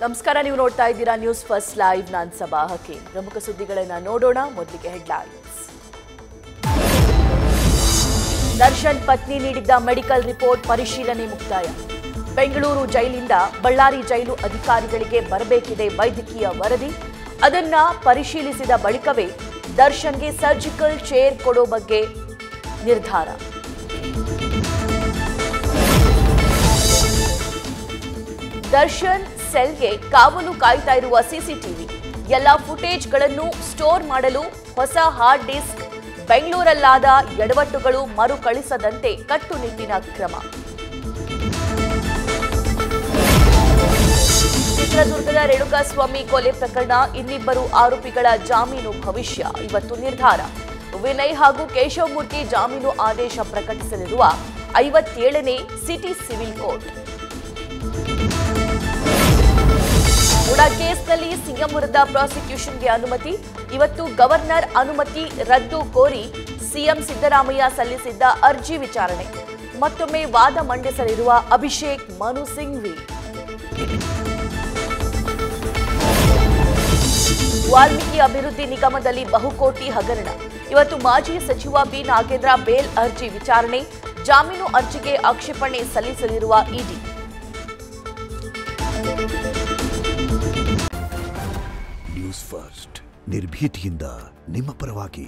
ನಮಸ್ಕಾರ, ನೀವು ನೋಡ್ತಾ ಇದ್ದೀರಾ ನ್ಯೂಸ್ ಫಸ್ಟ್ ಲೈವ್. ನಾನು ಸಬಾ ಹಕೀಂ. ಪ್ರಮುಖ ಸುದ್ದಿಗಳನ್ನು ನೋಡೋಣ. ಮೊದಲಿಗೆ ಹೆಡ್ಲೈನ್ಸ್. ದರ್ಶನ್ ಪತ್ನಿ ನೀಡಿದ್ದ ಮೆಡಿಕಲ್ ರಿಪೋರ್ಟ್ ಪರಿಶೀಲನೆ ಮುಕ್ತಾಯ. ಬೆಂಗಳೂರು ಜೈಲಿಂದ ಬಳ್ಳಾರಿ ಜೈಲು ಅಧಿಕಾರಿಗಳಿಗೆ ಬರಬೇಕಿದೆ ವೈದ್ಯಕೀಯ ವರದಿ. ಅದನ್ನ ಪರಿಶೀಲಿಸಿದ ಬಳಿಕವೇ ದರ್ಶನ್ಗೆ ಸರ್ಜಿಕಲ್ ಚೇರ್ ಕೊಡೋ ಬಗ್ಗೆ ನಿರ್ಧಾರ. ದರ್ಶನ್ ಸೆಲ್ಗೆ ಕಾವಲು ಕಾಯ್ತಾ ಇರುವ ಸಿಸಿಟಿವಿ ಎಲ್ಲ ಫುಟೇಜ್ಗಳನ್ನು ಸ್ಟೋರ್ ಮಾಡಲು ಹೊಸ ಹಾರ್ಡ್ ಡಿಸ್ಕ್. ಬೆಂಗಳೂರಲ್ಲಾದ ಎಡವಟ್ಟುಗಳು ಮರುಕಳಿಸದಂತೆ ಕಟ್ಟುನಿಟ್ಟಿನ ಕ್ರಮ. ಚಿತ್ರದುರ್ಗದ ರೇಣುಕಾಸ್ವಾಮಿ ಕೊಲೆ ಪ್ರಕರಣ, ಇನ್ನಿಬ್ಬರು ಆರೋಪಿಗಳ ಜಾಮೀನು ಭವಿಷ್ಯ ಇವತ್ತು ನಿರ್ಧಾರ. ವಿನಯ್ ಹಾಗೂ ಕೇಶವಮೂರ್ತಿ ಜಾಮೀನು ಆದೇಶ ಪ್ರಕಟಿಸಲಿರುವ 57ನೇ ಸಿಟಿ ಸಿವಿಲ್ ಕೋರ್ಟ್. ಉಡಾ ಕೇಸ್ನಲ್ಲಿ ಸಿಎಂ ವಿರುದ್ಧ ಪ್ರಾಸಿಕ್ಯೂಷನ್ಗೆ ಅನುಮತಿ. ಇವತ್ತು ಗವರ್ನರ್ ಅನುಮತಿ ರದ್ದು ಕೋರಿ ಸಿಎಂ ಸಿದ್ದರಾಮಯ್ಯ ಸಲ್ಲಿಸಿದ್ದ ಅರ್ಜಿ ವಿಚಾರಣೆ. ಮತ್ತೊಮ್ಮೆ ವಾದ ಮಂಡಿಸಲಿರುವ ಅಭಿಷೇಕ್ ಮನು ಸಿಂಘ್ವಿ. ವಾಲ್ಮೀಕಿ ಅಭಿವೃದ್ಧಿ ನಿಗಮದಲ್ಲಿ ಬಹುಕೋಟಿ ಹಗರಣ. ಇವತ್ತು ಮಾಜಿ ಸಚಿವ ಬಿ ನಾಗೇಂದ್ರ ಬೇಲ್ ಅರ್ಜಿ ವಿಚಾರಣೆ. ಜಾಮೀನು ಅರ್ಜಿಗೆ ಆಕ್ಷೇಪಣೆ ಸಲ್ಲಿಸಲಿರುವ ಇಡಿ. ನ್ಯೂಸ್ ಫಸ್ಟ್ ನಿರ್ಭೀತಿಯಿಂದ ನಿಮ್ಮ ಪರವಾಗಿ.